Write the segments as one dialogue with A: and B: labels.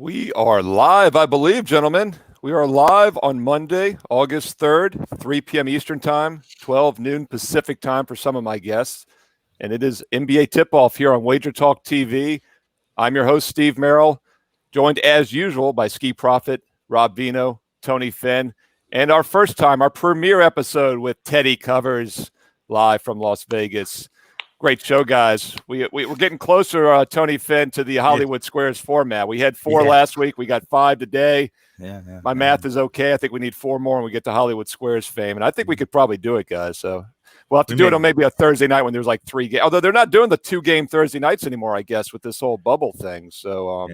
A: We are live, I believe, gentlemen. We are live on Monday, August 3rd, 3 p.m. Eastern Time, 12 noon Pacific Time for some of my guests. And it is NBA tip-off here on WagerTalk TV. I'm your host, Steve Merrill, joined as usual by Ski Prophet, Rob Vino, Tony Finn, and our premiere episode with Teddy Covers live from Las Vegas. Great show, guys. We're getting closer, Tony Finn, to the Hollywood Squares format. We had 4 last week. We got 5 today. My math is okay. I think we need 4 more when we get to Hollywood Squares fame. And I think we could probably do it, guys. So we'll have to do it on maybe a Thursday night when there's like 3 games. Although they're not doing the 2-game Thursday nights anymore, I guess, with this whole bubble thing. So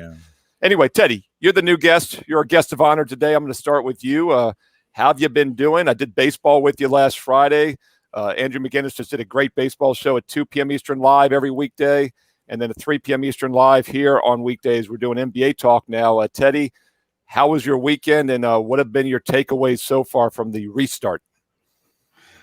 A: anyway, Teddy, you're the new guest. You're a guest of honor today. I'm going to start with you. How have you been doing? I did baseball with you last Friday. Andrew McGinnis just did a great baseball show at 2 p.m. Eastern live every weekday, and then at 3 p.m. Eastern live here on weekdays. We're doing NBA talk now. Teddy, how was your weekend, and what have been your takeaways so far from the restart?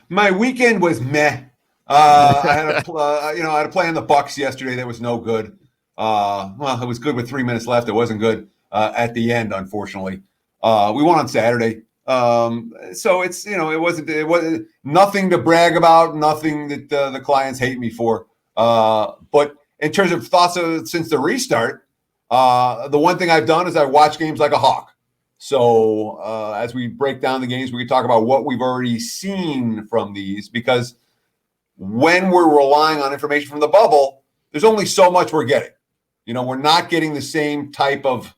B: My weekend was meh. I had a play in the Bucks yesterday that was no good. Well, it was good with 3 minutes left. It wasn't good at the end, unfortunately. We won on Saturday. So it's, it wasn't nothing to brag about, nothing that the clients hate me for. But in terms of thoughts since the restart, the one thing I've done is I watch games like a hawk. So as we break down the games, we can talk about what we've already seen from these, because when we're relying on information from the bubble, there's only so much we're getting. We're not getting the same type of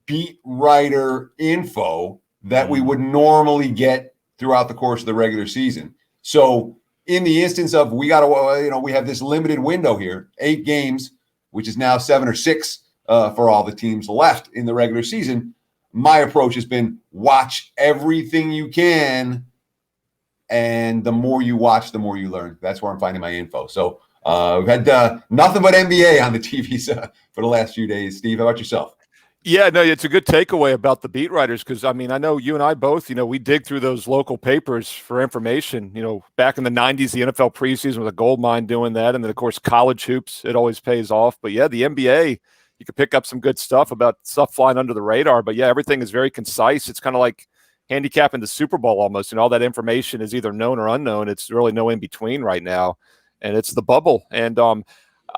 B: beat writer info that we would normally get throughout the course of the regular season. So in the instance of we have this limited window here, 8 games, which is now 7 or 6 for all the teams left in the regular season. My approach has been watch everything you can, and the more you watch, the more you learn. That's where I'm finding my info. So we've had nothing but NBA on the TV for the last few days. Steve, how about yourself?
A: Yeah, no, it's a good takeaway about the beat writers, because, I know you and I both, we dig through those local papers for information. Back in the 90s, the NFL preseason was a gold mine doing that. And then, of course, college hoops, it always pays off. But, yeah, the NBA, you could pick up some good stuff about stuff flying under the radar. But, yeah, everything is very concise. It's kind of like handicapping the Super Bowl almost. All that information is either known or unknown. It's really no in between right now. And it's the bubble. And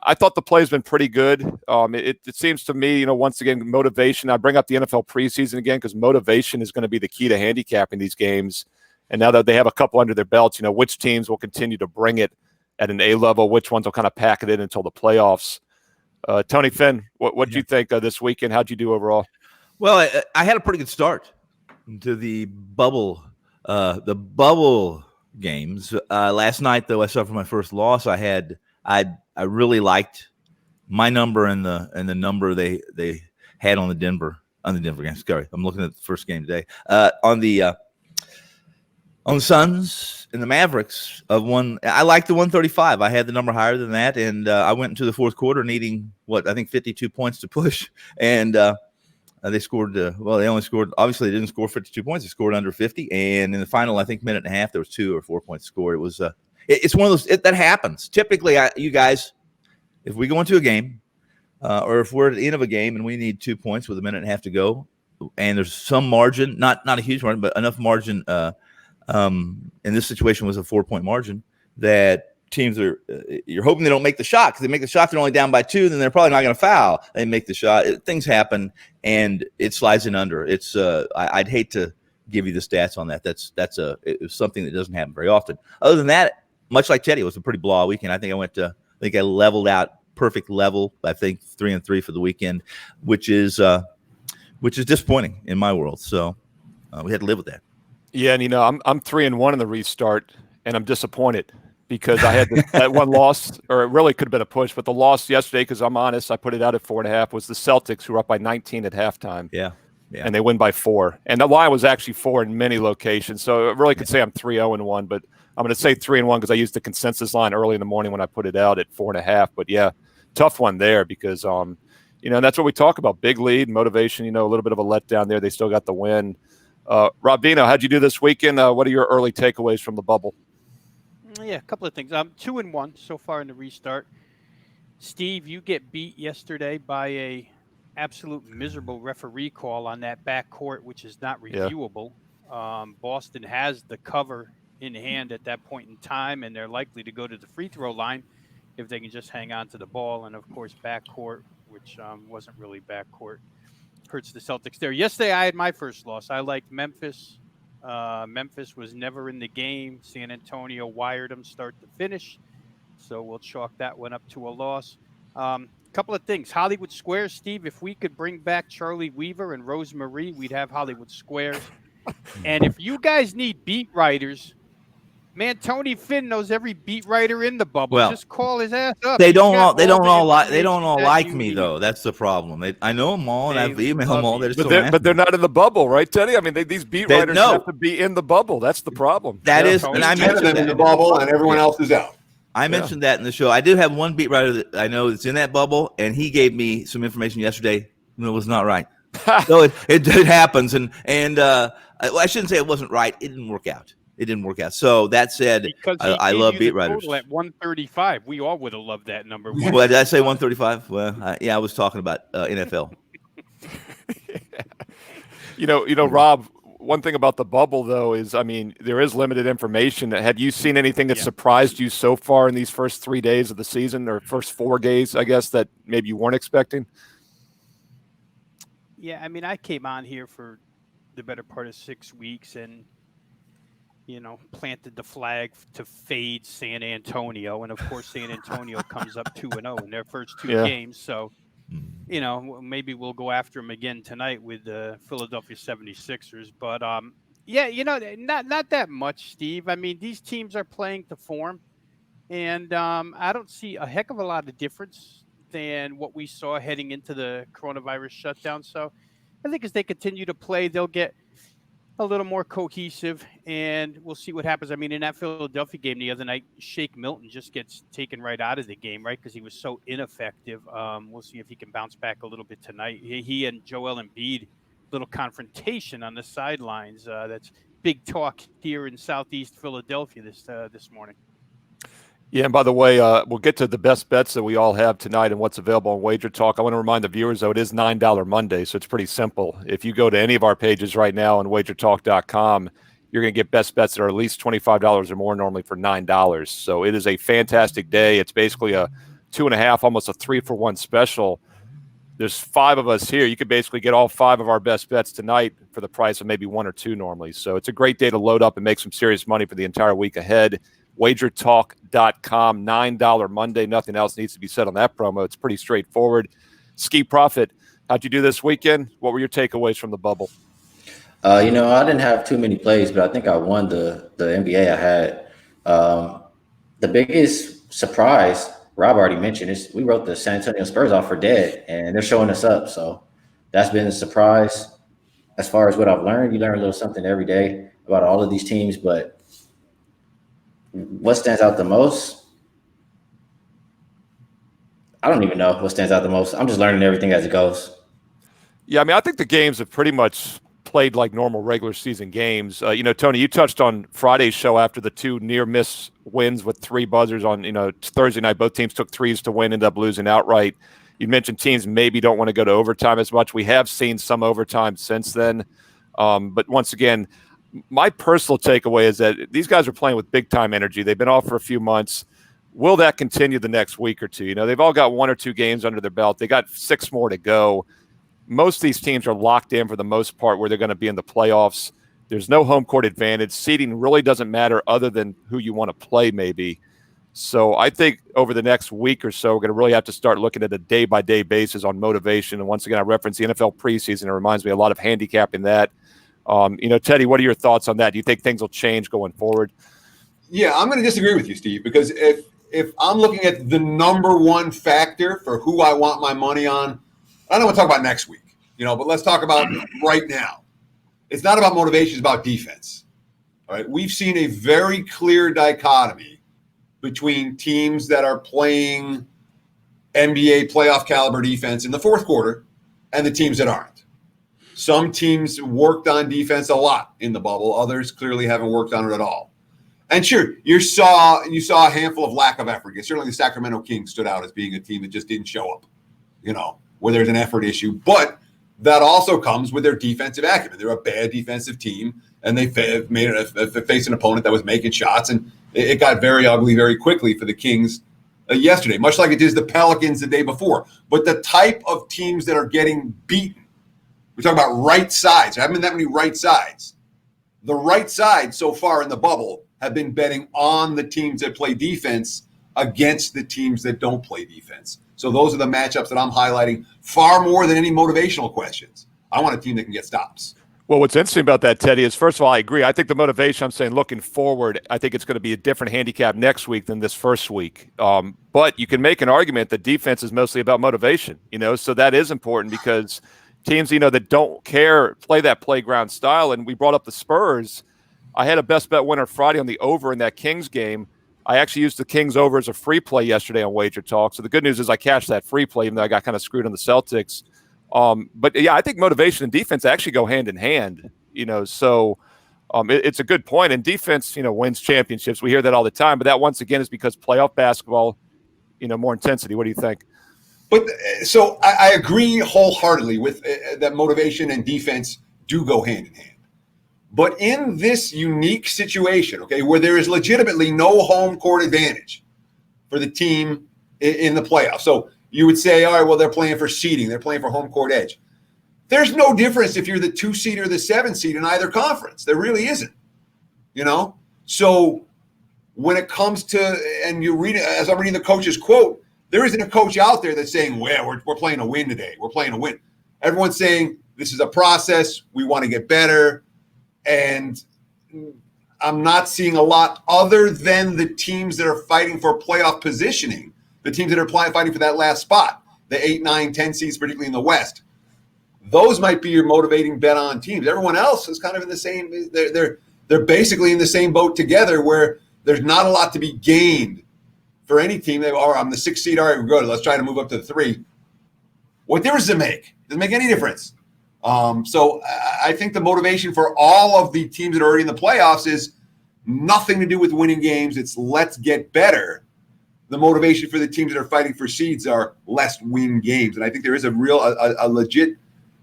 A: I thought the play's been pretty good. It seems to me, once again, motivation. I bring up the NFL preseason again because motivation is going to be the key to handicapping these games. And now that they have a couple under their belts, which teams will continue to bring it at an A level, which ones will kind of pack it in until the playoffs. Tony Finn, what do you think this weekend? How'd you do overall?
C: Well, I had a pretty good start to the bubble games. Last night, though, I suffered my first loss. I really liked my number and the number they had on the Denver game. Sorry, I'm looking at the first game today. On the Suns and the Mavericks I liked the 135. I had the number higher than that, and I went into the fourth quarter needing 52 points to push, and they scored. They only scored. Obviously, they didn't score 52 points. They scored under 50, and in the final, I think minute and a half, there was 2 or 4 points scored. It was. It's one of those that happens. Typically, you guys, if we go into a game or if we're at the end of a game and we need 2 points with a minute and a half to go, and there's some margin, not a huge margin, but enough margin, in this situation was a 4-point margin, that teams you're hoping they don't make the shot, because they make the shot, they're only down by 2, then they're probably not going to foul. They make the shot. Things happen, and it slides in under. It's I'd hate to give you the stats on that. It's something that doesn't happen very often. Other than that, much like Teddy, it was a pretty blah weekend. I think I leveled out perfect level. I think 3-3 for the weekend, which is disappointing in my world. So we had to live with that.
A: Yeah, and I'm 3-1 in the restart, and I'm disappointed because I had that one loss, or it really could have been a push. But the loss yesterday, because I'm honest, I put it out at 4.5, was the Celtics, who were up by 19 at halftime.
C: Yeah.
A: And they win by 4. And the line was actually 4 in many locations. So I really could say I'm 3-0-1, but I'm going to say 3-1 because I used the consensus line early in the morning when I put it out at 4.5. But yeah, tough one there because, and that's what we talk about. Big lead, motivation, a little bit of a letdown there. They still got the win. Rob Vino, how'd you do this weekend? What are your early takeaways from the bubble?
D: Yeah, a couple of things. I'm 2-1 so far in the restart. Steve, you get beat yesterday by a absolute miserable referee call on that backcourt, which is not reviewable. Boston has the cover in hand at that point in time, and they're likely to go to the free throw line if they can just hang on to the ball. And, of course, backcourt, which wasn't really backcourt, hurts the Celtics there. Yesterday, I had my first loss. I liked Memphis. Memphis was never in the game. San Antonio wired them start to finish. So we'll chalk that one up to a loss. Couple of things. Hollywood Squares, Steve, if we could bring back Charlie Weaver and Rose Marie, we'd have Hollywood Squares. And if you guys need beat writers, man, Tony Finn knows every beat writer in the bubble.
C: Well,
D: just call his ass up.
C: They don't all like me though. That's the problem. I know them all, and I've emailed them all.
A: But they're not in the bubble, right, Teddy? I mean, these beat writers have to be in the bubble. That's the problem.
C: That is, and I mentioned
B: them in the bubble, and everyone else is out.
C: I mentioned that in the show. I do have one beat writer that I know that's in that bubble, and he gave me some information yesterday. And it was not right. So it happens, and I shouldn't say it wasn't right. It didn't work out. So that said, I love beat writers.
D: At 135, we all would have loved that number.
C: Well, did I say 135? Well, I was talking about NFL.
A: You know, Rob. One thing about the bubble, though, is, I mean, there is limited information. Have you seen anything that surprised you so far in these first 3 days of the season, or first 4 days, I guess, that maybe you weren't expecting?
D: Yeah, I mean, I came on here for the better part of 6 weeks and, planted the flag to fade San Antonio. And, of course, San Antonio comes up 2-0 in their first 2 games. So, maybe we'll go after them again tonight with the Philadelphia 76ers. But, not that much, Steve. I mean, these teams are playing to form. And I don't see a heck of a lot of difference than what we saw heading into the coronavirus shutdown. So I think as they continue to play, they'll get a little more cohesive, and we'll see what happens. I mean, in that Philadelphia game the other night, Shake Milton just gets taken right out of the game, right, because he was so ineffective. We'll see if he can bounce back a little bit tonight. He and Joel Embiid, little confrontation on the sidelines. That's big talk here in Southeast Philadelphia this morning.
A: Yeah, and by the way, we'll get to the best bets that we all have tonight and what's available on WagerTalk. I want to remind the viewers, though, it is $9 Monday, so it's pretty simple. If you go to any of our pages right now on WagerTalk.com, you're going to get best bets that are at least $25 or more, normally for $9. So it is a fantastic day. It's basically a 2.5, almost a 3-for-1 special. There's 5 of us here. You could basically get all 5 of our best bets tonight for the price of maybe 1 or 2 normally. So it's a great day to load up and make some serious money for the entire week ahead. WagerTalk.com, $9 Monday. Nothing else needs to be said on that promo. It's pretty straightforward. Ski Profit, how'd you do this weekend? What were your takeaways from the bubble?
E: I didn't have too many plays, but I think I won the NBA I had. The biggest surprise, Rob already mentioned, is we wrote the San Antonio Spurs off for dead, and they're showing us up. So that's been a surprise. As far as what I've learned, you learn a little something every day about all of these teams, but what stands out the most? I don't even know what stands out the most. I'm just learning everything as it goes.
A: Yeah, I mean, I think the games have pretty much played like normal regular season games. Tony, you touched on Friday's show after the 2 near-miss wins with 3 buzzers on, Thursday night. Both teams took 3s to win, ended up losing outright. You mentioned teams maybe don't want to go to overtime as much. We have seen some overtime since then. But once again, my personal takeaway is that these guys are playing with big-time energy. They've been off for a few months. Will that continue the next week or two? They've all got 1 or 2 games under their belt. They got 6 more to go. Most of these teams are locked in for the most part where they're going to be in the playoffs. There's no home court advantage. Seeding really doesn't matter other than who you want to play maybe. So I think over the next week or so, we're going to really have to start looking at a day-by-day basis on motivation. And once again, I reference the NFL preseason. It reminds me a lot of handicapping that. Teddy, what are your thoughts on that? Do you think things will change going forward?
B: Yeah, I'm going to disagree with you, Steve, because if I'm looking at the number one factor for who I want my money on, I don't want to talk about next week, but let's talk about right now. It's not about motivation, it's about defense. All right. We've seen a very clear dichotomy between teams that are playing NBA playoff caliber defense in the fourth quarter and the teams that aren't. Some teams worked on defense a lot in the bubble. Others clearly haven't worked on it at all. And sure, you saw a handful of lack of effort. Certainly the Sacramento Kings stood out as being a team that just didn't show up. where there's an effort issue. But that also comes with their defensive acumen. They're a bad defensive team, and they faced an opponent that was making shots, and it got very ugly very quickly for the Kings yesterday, much like it did the Pelicans the day before. But the type of teams that are getting beaten, we're talking about right sides. There haven't been that many right sides. The right side so far in the bubble have been betting on the teams that play defense against the teams that don't play defense. So those are the matchups that I'm highlighting far more than any motivational questions. I want a team that can get stops.
A: Well, what's interesting about that, Teddy, is first of all, I agree. I think the motivation, I'm saying looking forward, I think it's going to be a different handicap next week than this first week. But you can make an argument that defense is mostly about motivation, so that is important because teams, that don't care, play that playground style. And we brought up the Spurs. I had a best bet winner Friday on the over in that Kings game. I actually used the Kings over as a free play yesterday on WagerTalk. So the good news is I cashed that free play, even though I got kind of screwed on the Celtics. But yeah, I think motivation and defense actually go hand in hand, so it's a good point. And defense, wins championships. We hear that all the time, but that once again is because playoff basketball, more intensity. What do you think?
B: But so I agree wholeheartedly with that motivation and defense do go hand in hand. But in this unique situation, okay, where there is legitimately no home court advantage for the team in the playoffs. So you would say, all right, well, they're playing for seeding. They're playing for home court edge. There's no difference if you're the 2 seed or the 7 seed in either conference. There really isn't, So when it comes to, and you read it, as I'm reading the coach's quote, there isn't a coach out there that's saying, well, we're playing a win today. We're playing a win. Everyone's saying this is a process. We want to get better. And I'm not seeing a lot other than the teams that are fighting for playoff positioning, the teams that are fighting for that last spot, the 8, 9, 10 seeds, particularly in the West. Those might be your motivating bet on teams. Everyone else is kind of in the same, they're basically in the same boat together where there's not a lot to be gained for any team. I'm the 6th seed. All right, we're good. Let's try to move up to the 3. What difference does it make? Doesn't make any difference. So I think the motivation for all of the teams that are already in the playoffs is nothing to do with winning games. It's let's get better. The motivation for the teams that are fighting for seeds are let's win games. And I think there is a legit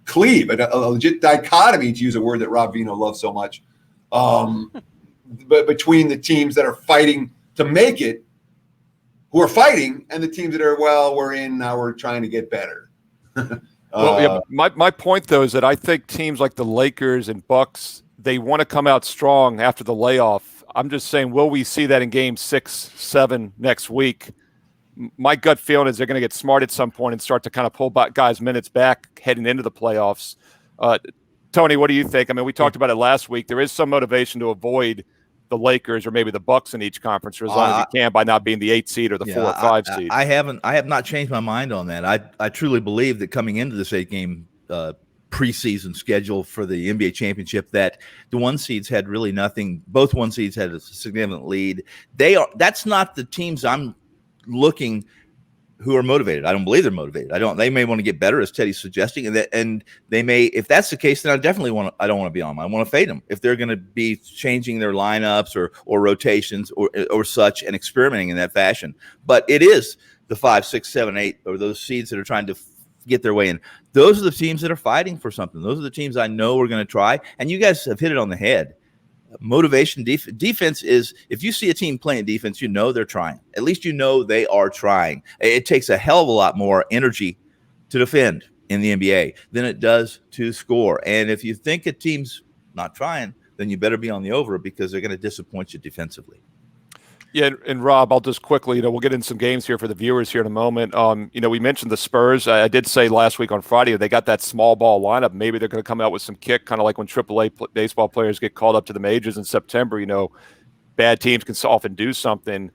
B: cleave, a legit dichotomy, to use a word that Rob Vino loves so much, but between the teams that are fighting to make it, who are fighting, and the teams that are, we're in now, we're trying to get better.
A: Well, yeah, my point, though, is that I think teams like the Lakers and Bucks, they want to come out strong after the layoff. I'm just saying, will we see that in game 6, 7 next week? My gut feeling is they're going to get smart at some point and start to kind of pull guys' minutes back heading into the playoffs. Tony, what do you think? I mean, we talked about it last week. There is some motivation to avoid the Lakers or maybe the Bucks in each conference for as long as you can by not being the 8 seed or the 4 or 5 seed.
C: I have not changed my mind on that. I truly believe that coming into this 8-game preseason schedule for the NBA championship, that the 1 seeds had really nothing. Both 1 seeds had a significant lead. That's not the teams I'm looking who are motivated. I don't believe they're motivated. They may want to get better, as Teddy's suggesting, and they may. If that's the case, then I don't want to be on them. I want to fade them if they're going to be changing their lineups or rotations or such and experimenting in that fashion. But it is the 5, 6, 7, 8, or those seeds that are trying to get their way in. Those are the teams that are fighting for something. Those are the teams I know are going to try. And you guys have hit it on the head. Motivation, defense is, if you see a team playing defense, they're trying. At least they are trying. It takes a hell of a lot more energy to defend in the NBA than it does to score. And if you think a team's not trying, then you better be on the over because they're going to disappoint you defensively.
A: Yeah, and Rob, I'll just quickly, we'll get in some games here for the viewers here in a moment. We mentioned the Spurs. I did say last week on Friday they got that small ball lineup. Maybe they're going to come out with some kick, kind of like when AAA baseball players get called up to the majors in September. Bad teams can often do something.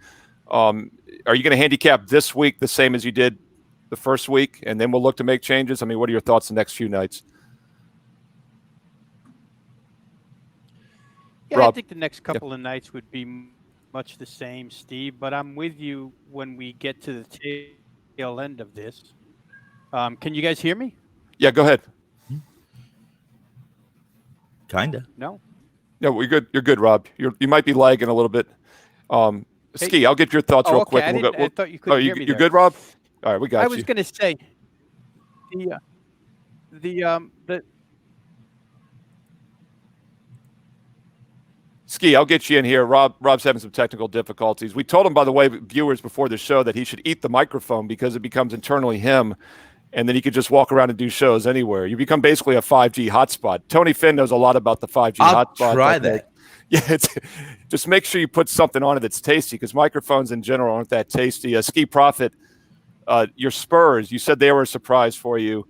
A: Are you going to handicap this week the same as you did the first week, and then we'll look to make changes? I mean, what are your thoughts the next few nights?
D: Yeah,
A: Rob?
D: I think the next couple of nights would be much the same, Steve, but I'm with you when we get to the tail end of this. Can you guys hear me?
A: Yeah, go ahead.
C: Kinda.
D: No?
A: Yeah, we're good. You're good, Rob. You might be lagging a little bit. Ski, I'll get your thoughts real quick.
D: I thought you couldn't hear me
A: you're
D: there.
A: good, Rob? All right, we got you.
D: I was going to say, The
A: Ski, I'll get you in here. Rob's having some technical difficulties. We told him, by the way, viewers before the show, that he should eat the microphone because it becomes internally him, and then he could just walk around and do shows anywhere. You become basically a 5G hotspot. Tony Finn knows a lot about the 5G hotspot.
C: I'll try that.
A: Yeah, just make sure you put something on it that's tasty, because microphones in general aren't that tasty. Ski Prophet, your Spurs, you said they were a surprise for you.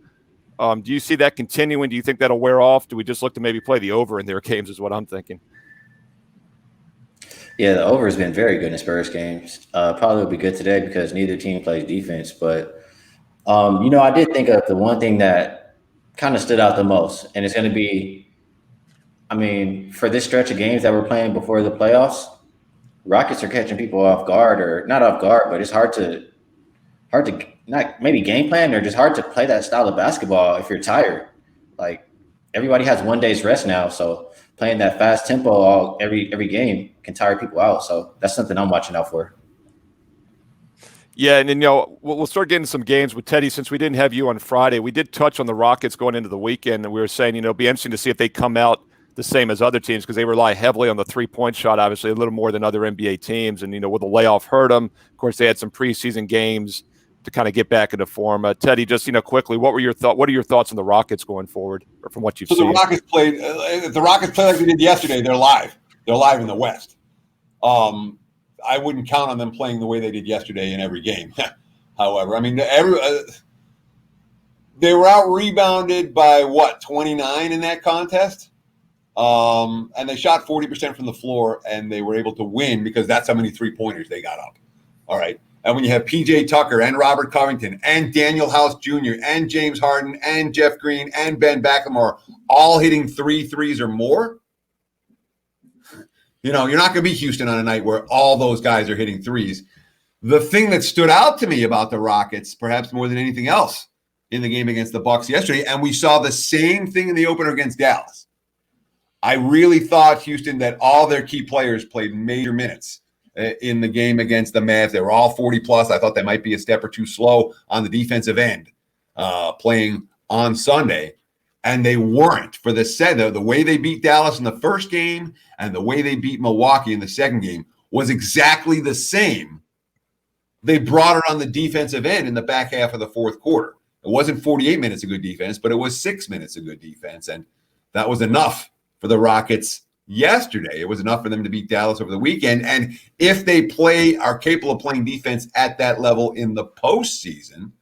A: Do you see that continuing? Do you think that'll wear off? Do we just look to maybe play the over in their games is what I'm thinking.
E: Yeah, the over has been very good in Spurs games. Probably will be good today because neither team plays defense. But, I did think of the one thing that kind of stood out the most, and it's going to be, for this stretch of games that we're playing before the playoffs, Rockets are catching people off guard, or not off guard, but it's hard to not maybe game plan, or just hard to play that style of basketball if you're tired. Like, everybody has one day's rest now, so playing that fast tempo every game can tire people out. So that's something I'm watching out for.
A: Yeah, and then, we'll start getting some games with Teddy. Since we didn't have you on Friday, we did touch on the Rockets going into the weekend, and we were saying, it'd be interesting to see if they come out the same as other teams, because they rely heavily on the three-point shot, obviously a little more than other NBA teams. And, will the layoff hurt them? Of course, they had some preseason games to kind of get back into form. Teddy, just, quickly, what are your thoughts on the Rockets going forward, or from what you've seen?
B: The Rockets played like they did yesterday. They're live. They're live in the West. I wouldn't count on them playing the way they did yesterday in every game. However, they were out rebounded by 29 in that contest. And they shot 40% from the floor, and they were able to win because that's how many 3-pointers they got up. All right. And when you have PJ Tucker and Robert Covington and Daniel House Jr. and James Harden and Jeff Green and Ben McLemore all hitting 3 threes or more, you're not going to be Houston on a night where all those guys are hitting threes. The thing that stood out to me about the Rockets, perhaps more than anything else, in the game against the Bucks yesterday, and we saw the same thing in the opener against Dallas. I really thought, Houston, that all their key players played major minutes in the game against the Mavs. They were all 40-plus. I thought they might be a step or two slow on the defensive end playing on Sunday, and they weren't. For the way they beat Dallas in the first game and the way they beat Milwaukee in the second game was exactly the same. They brought it on the defensive end in the back half of the fourth quarter. It wasn't 48 minutes of good defense, but it was 6 minutes of good defense, and that was enough for the Rockets yesterday. It was enough for them to beat Dallas over the weekend. And if they are capable of playing defense at that level in the postseason,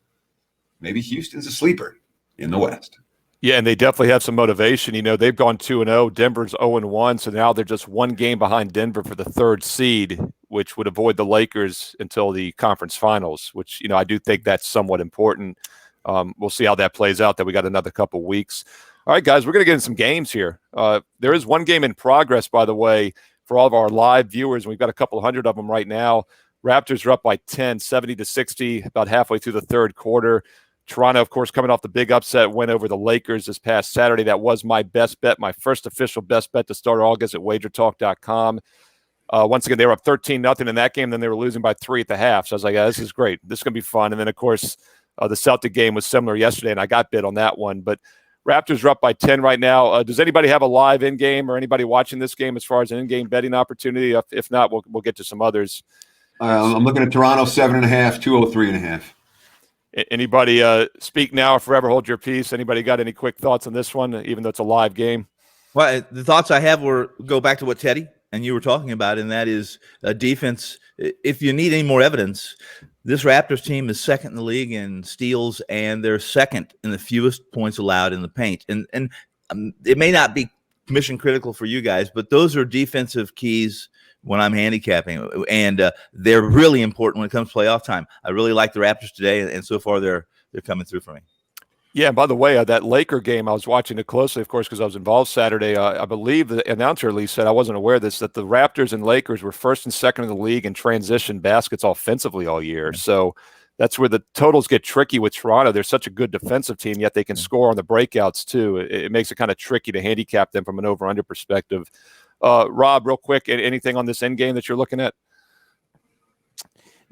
B: maybe Houston's a sleeper in the West.
A: Yeah, and they definitely have some motivation. They've gone 2-0. Denver's 0-1, so now they're just one game behind Denver for the third seed, which would avoid the Lakers until the conference finals, which, I do think that's somewhat important. We'll see how that plays out, that we got another couple weeks. All right, guys, we're going to get in some games here. There is one game in progress, by the way, for all of our live viewers. We've got a couple hundred of them right now. Raptors are up by 10, 70-60, about halfway through the third quarter. Toronto, of course, coming off the big upset win over the Lakers this past Saturday. That was my best bet, my first official best bet to start August at WagerTalk.com. Once again, they were up 13-0 in that game. Then they were losing by 3 at the half. So I was like, this is great. This is going to be fun. And then, of course, the Celtic game was similar yesterday, and I got bid on that one. But Raptors are up by 10 right now. Does anybody have a live in-game, or anybody watching this game as far as an in-game betting opportunity? If not, we'll get to some others.
B: I'm looking at Toronto 7.5, 203.5.
A: Anybody speak now or forever hold your peace? Anybody got any quick thoughts on this one, even though it's a live game?
C: Well, the thoughts I have go back to what Teddy and you were talking about, and that is defense. If you need any more evidence, this Raptors team is second in the league in steals, and they're second in the fewest points allowed in the paint. And it may not be mission critical for you guys, but those are defensive keys when I'm handicapping, and they're really important when it comes to playoff time. I really like the Raptors today, and so far they're coming through for me.
A: Yeah, and by the way, that Laker game, I was watching it closely, of course, because I was involved Saturday. I believe the announcer at least said, I wasn't aware of this, that the Raptors and Lakers were first and second in the league in transition baskets offensively all year. So that's where the totals get tricky with Toronto. They're such a good defensive team, yet they can score on the breakouts too. It makes it kind of tricky to handicap them from an over-under perspective. Rob, real quick, anything on this end game that you're looking at?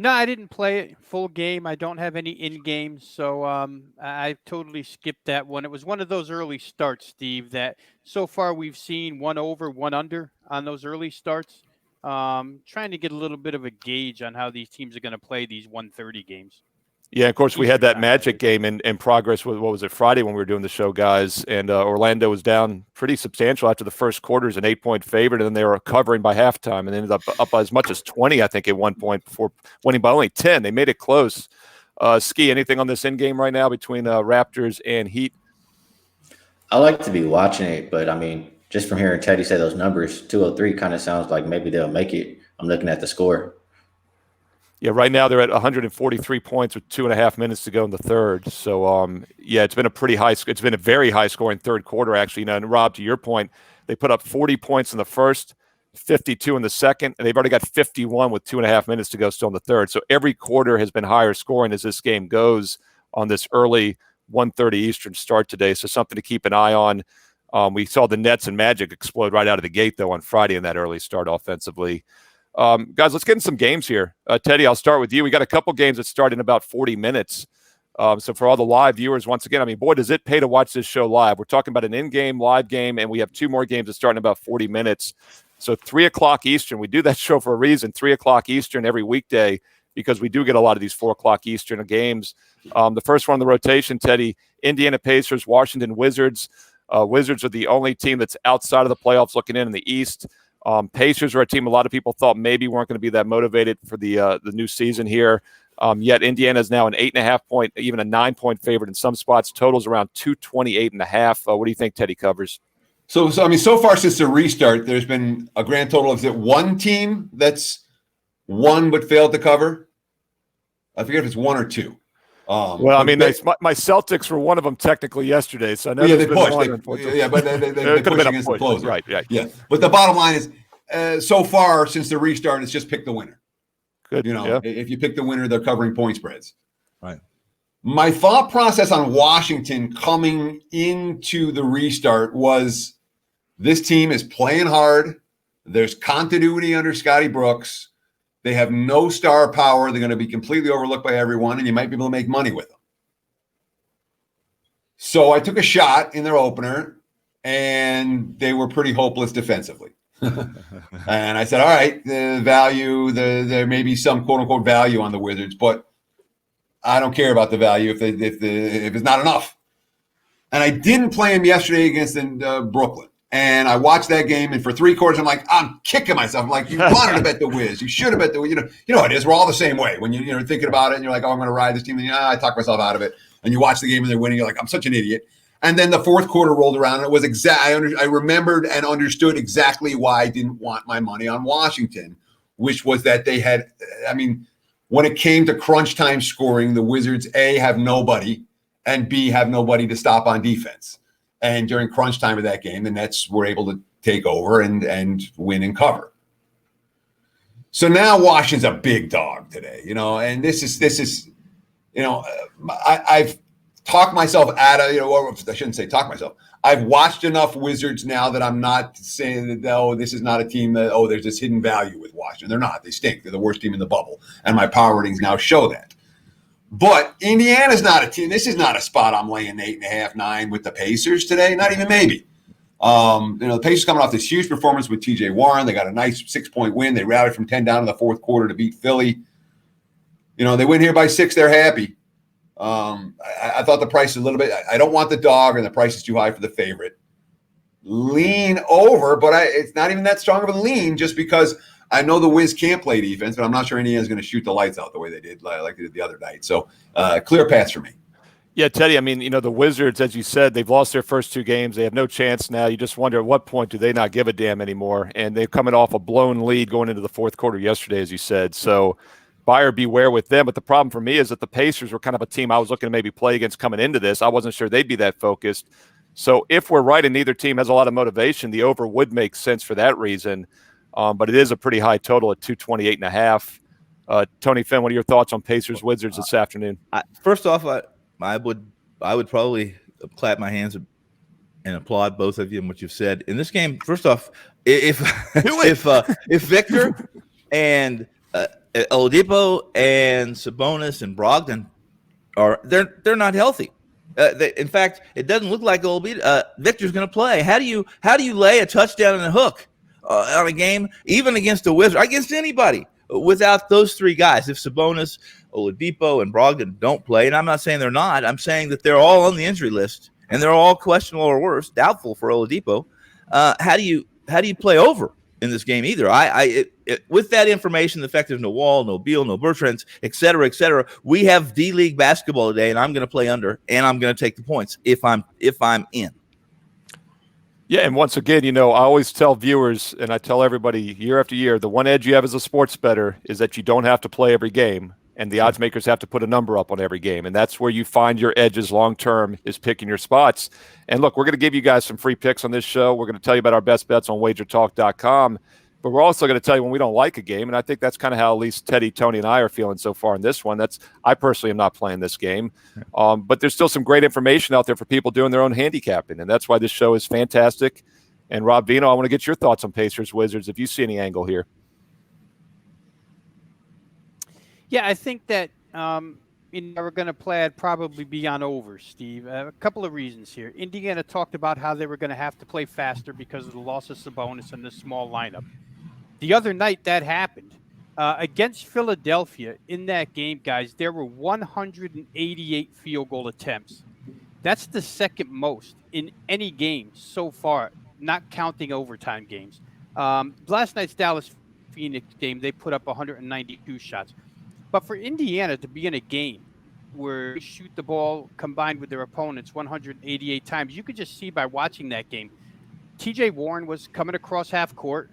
D: No, I didn't play it full game. I don't have any in games, so I totally skipped that one. It was one of those early starts, Steve, that so far we've seen one over, one under on those early starts. Trying to get a little bit of a gauge on how these teams are going to play these 1:30 games.
A: Yeah, of course, we had
D: Eastern
A: that
D: time,
A: Magic game in progress with, what was it, Friday when we were doing the show, guys, and Orlando was down pretty substantial after the first quarter as an 8-point favorite, and then they were covering by halftime and ended up by as much as 20, I think, at one point before winning by only 10. They made it close. Ski, anything on this in game right now between Raptors and Heat?
E: I like to be watching it, but I mean, just from hearing Teddy say those numbers, 203 kind of sounds like maybe they'll make it. I'm looking at the score.
A: Yeah, right now they're at 143 points with 2.5 minutes to go in the third. So, yeah, it's been a very high scoring third quarter, actually. And Rob, to your point, they put up 40 points in the first, 52 in the second, and they've already got 51 with 2.5 minutes to go still in the third. So every quarter has been higher scoring as this game goes on this early 1:30 Eastern start today. So something to keep an eye on. We saw the Nets and Magic explode right out of the gate, though, on Friday in that early start offensively. Guys, let's get in some games here. Teddy, I'll start with you. We got a couple games that start in about 40 minutes. So for all the live viewers, once again, I mean, boy, does it pay to watch this show live. We're talking about an in-game live game, and we have two more games that start in about 40 minutes. So 3 o'clock Eastern. We do that show for a reason, 3 o'clock Eastern every weekday, because we do get a lot of these 4 o'clock Eastern games. The first one on the rotation, Teddy, Indiana Pacers, Washington Wizards. Wizards are the only team that's outside of the playoffs looking in the East. Pacers are a team a lot of people thought maybe weren't going to be that motivated for the new season here. Yet Indiana is now an 8.5 point, even a 9-point favorite in some spots. Totals around 228.5. What do you think Teddy covers?
B: So I mean, so far since the restart, there's been a grand total of, is it one team that's won but failed to cover? I forget if it's one or two.
A: Well, I mean, my Celtics were one of them technically yesterday, so I know
B: they pushed.
A: But
B: they pushed against the closer.
A: Right.
B: Yeah, but the bottom line is, so far since the restart, it's just pick the winner.
A: Good.
B: If you pick the winner, they're covering point spreads.
C: Right.
B: My thought process on Washington coming into the restart was this team is playing hard. There's continuity under Scotty Brooks. They have no star power. They're going to be completely overlooked by everyone, and you might be able to make money with them. So I took a shot in their opener, and they were pretty hopeless defensively. And I said, all right, there may be some quote-unquote value on the Wizards, but I don't care about the value if it's not enough. And I didn't play him yesterday against Brooklyn. And I watched that game, and for 3 quarters, I'm like, I'm kicking myself. I'm like, you wanted to bet the Wiz. You should have bet the, you know it is. We're all the same way. When you're thinking about it, and you're like, oh, I'm going to ride this team. And I talk myself out of it. And you watch the game, and they're winning. You're like, I'm such an idiot. And then the fourth quarter rolled around, and it was I remembered and understood exactly why I didn't want my money on Washington, which was that they had, I mean, when it came to crunch time scoring, the Wizards, A, have nobody, and B, have nobody to stop on defense. And during crunch time of that game, the Nets were able to take over and win and cover. So now Washington's a big dog today, and this is, I've talked myself out of, or I shouldn't say talk myself. I've watched enough Wizards now that I'm not saying that, this is not a team that, there's this hidden value with Washington. They're not. They stink. They're the worst team in the bubble. And my power ratings now show that. But Indiana's not a team. This is not a spot I'm laying 8.5, 9 with the Pacers today. Not even maybe. The Pacers coming off this huge performance with TJ Warren. They got a nice 6-point win. They rallied from 10 down in the fourth quarter to beat Philly. They win here by 6. They're happy. I thought the price is a little bit. I don't want the dog, and the price is too high for the favorite. Lean over, but it's not even that strong of a lean, just because I know the Wiz can't play defense, but I'm not sure Indiana's going to shoot the lights out the way they did, like they did the other night. So clear pass for me.
A: Yeah, Teddy, I mean, the Wizards, as you said, they've lost their first 2 games. They have no chance now. You just wonder at what point do they not give a damn anymore? And they're coming off a blown lead going into the fourth quarter yesterday, as you said. So buyer beware with them. But the problem for me is that the Pacers were kind of a team I was looking to maybe play against coming into this. I wasn't sure they'd be that focused. So if we're right and neither team has a lot of motivation, the over would make sense for that reason. But it is a pretty high total at 228.5. Tony Finn, what are your thoughts on Pacers Wizards this afternoon?
C: First off, I would probably clap my hands and applaud both of you and what you've said in this game. First off, if Victor and Oladipo and Sabonis and Brogdon they're not healthy. In fact, it doesn't look like Victor's going to play. How do you lay a touchdown and a hook on a game, even against the Wizards, against anybody, without those three guys? If Sabonis, Oladipo, and Brogdon don't play, and I'm not saying they're not, I'm saying that they're all on the injury list and they're all questionable or worse, doubtful for Oladipo. How do you play over in this game either? With that information, the fact there's no Wall, no Beal, no Bertrands, et cetera, we have D-League basketball today, and I'm going to play under, and I'm going to take the points if I'm in.
A: Yeah, and once again, I always tell viewers, and I tell everybody year after year, the one edge you have as a sports bettor is that you don't have to play every game, and the odds makers have to put a number up on every game, and that's where you find your edges long-term, is picking your spots. And look, we're going to give you guys some free picks on this show. We're going to tell you about our best bets on WagerTalk.com, but we're also going to tell you when we don't like a game, and I think that's kind of how at least Teddy, Tony, and I are feeling so far in this one. I personally am not playing this game, but there's still some great information out there for people doing their own handicapping, and that's why this show is fantastic. And Rob Vino, I want to get your thoughts on Pacers Wizards if you see any angle here.
D: Yeah, I think that we're going to play. I'd probably be on over, Steve. A couple of reasons here. Indiana talked about how they were going to have to play faster because of the loss of Sabonis and the small lineup. The other night that happened. Against Philadelphia in that game, guys, there were 188 field goal attempts. That's the second most in any game so far, not counting overtime games. Last night's Dallas-Phoenix game, they put up 192 shots. But for Indiana to be in a game where they shoot the ball combined with their opponents 188 times, you could just see by watching that game, TJ Warren was coming across half court,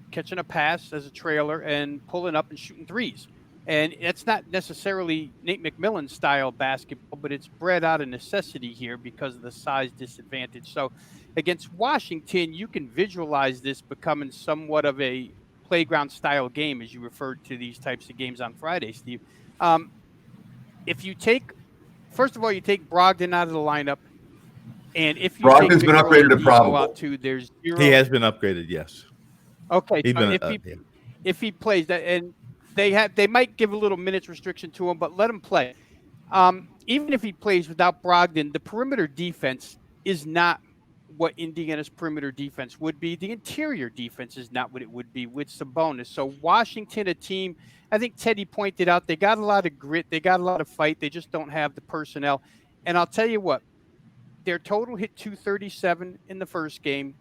D: catching a pass as a trailer and pulling up and shooting threes. And it's not necessarily Nate McMillan style basketball, but it's bred out of necessity here because of the size disadvantage. So against Washington, you can visualize this becoming somewhat of a playground style game, as you referred to these types of games on Friday, Steve. If you take Brogdon out of the lineup, and if you
B: Brogdon's been upgraded to probable.
D: Out to, there's zero.
C: He has been upgraded, yes.
D: Okay, if he plays that, and they might give a little minutes restriction to him, but let him play. Even if he plays without Brogdon, the perimeter defense is not what Indiana's perimeter defense would be. The interior defense is not what it would be with Sabonis. So Washington, a team, I think Teddy pointed out, they got a lot of grit, they got a lot of fight, they just don't have the personnel. And I'll tell you what, their total hit 237 in the first game,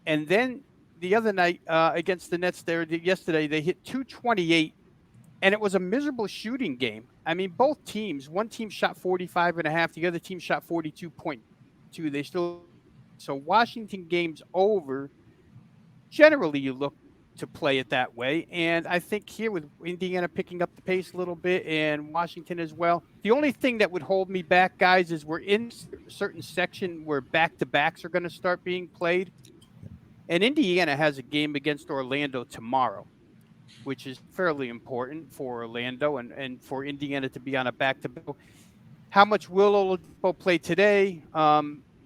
D: and then the other night against the Nets yesterday, they hit 228, and it was a miserable shooting game. I mean, both teams, one team shot 45.5, the other team shot 42.2. They still. So Washington games over, generally you look to play it that way. And I think here with Indiana picking up the pace a little bit and Washington as well, the only thing that would hold me back, guys, is we're in a certain section where back-to-backs are going to start being played. And Indiana has a game against Orlando tomorrow, which is fairly important for Orlando and for Indiana to be on a back-to-back. How much will Oladipo play today?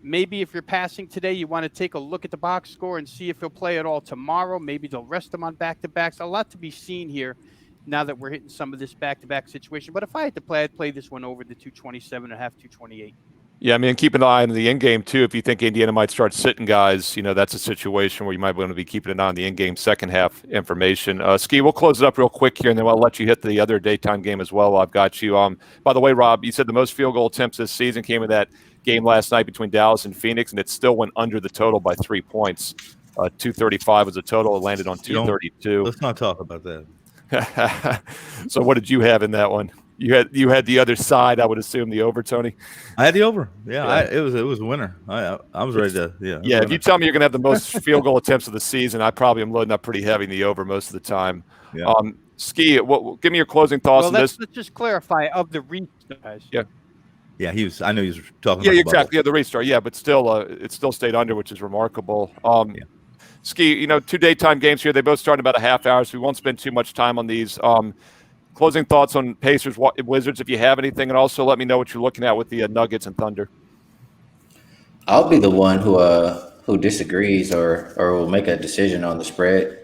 D: Maybe if you're passing today, you want to take a look at the box score and see if he'll play at all tomorrow. Maybe they'll rest him on back-to-backs. A lot to be seen here now that we're hitting some of this back-to-back situation. But if I had to play, I'd play this one over the 227.5, 228.
A: Yeah, I mean, keep an eye on the in-game, too. If you think Indiana might start sitting guys, that's a situation where you might want to be keeping an eye on the in-game second-half information. Ski, we'll close it up real quick here, and then I'll let you hit the other daytime game as well. I've got you. By the way, Rob, you said the most field goal attempts this season came in that game last night between Dallas and Phoenix, and it still went under the total by 3 points. 235 was the total. It landed on 232.
C: Let's not talk about that.
A: So what did you have in that one? You had the other side, I would assume, the over, Tony.
C: I had the over. Yeah. It was a winner. I was ready to. Yeah.
A: Yeah. If you tell me you're going to have the most field goal attempts of the season, I probably am loading up pretty heavy in the over most of the time.
C: Yeah.
A: Ski, give me your closing thoughts on this.
D: Let's just clarify of the restart, guys.
A: Yeah.
C: Yeah, I knew he was talking.
A: Yeah,
C: about
A: exactly. Yeah, the restart. Yeah, but still, it still stayed under, which is remarkable. Ski, 2 daytime games here. They both start in about a half hour, so we won't spend too much time on these. Closing thoughts on Pacers, Wizards, if you have anything, and also let me know what you're looking at with the Nuggets and Thunder.
E: I'll be the one who disagrees or will make a decision on the spread.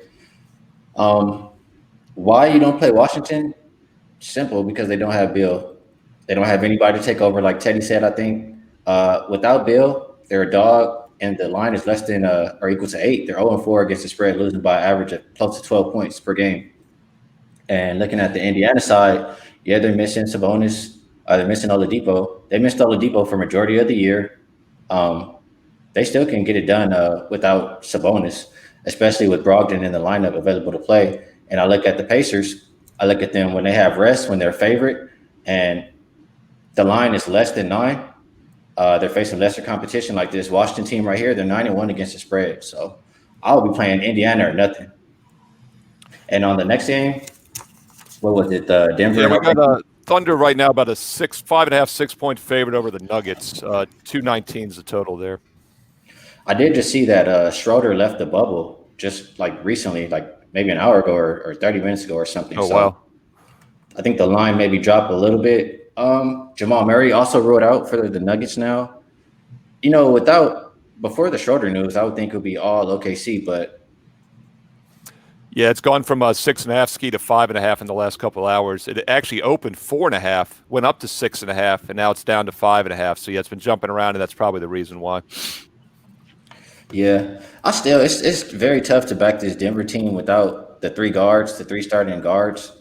E: Why you don't play Washington? Simple, because they don't have Bill. They don't have anybody to take over, like Teddy said, I think. Without Bill, they're a dog, and the line is less than or equal to 8. They're 0-4 against the spread, losing by an average of close to 12 points per game. And looking at the Indiana side, yeah, they're missing Sabonis. They're missing Oladipo. They missed Oladipo for majority of the year. They still can get it done without Sabonis, especially with Brogdon in the lineup available to play. And I look at the Pacers. I look at them when they have rest, when they're favorite, and the line is less than 9. They're facing lesser competition like this Washington team right here. They're 9-1 against the spread. So I'll be playing Indiana or nothing. And on the next game, what was it? Denver.
A: Yeah, we got Thunder right now about a 5.5, 6 point favorite over the Nuggets. 219 is the total there.
E: I did just see that Schroeder left the bubble just like recently, like maybe an hour ago or 30 minutes ago or something.
A: Oh, wow.
E: I think the line maybe dropped a little bit. Jamal Murray also ruled out for the Nuggets now. You know, before the Schroeder news, I would think it would be all OKC, but
A: yeah, it's gone from a 6.5 ski to 5.5 in the last couple of hours. It actually opened 4.5, went up to 6.5, and now it's down to 5.5. So yeah, it's been jumping around, and that's probably the reason why.
E: Yeah, it's very tough to back this Denver team without the 3 guards, the 3 starting guards.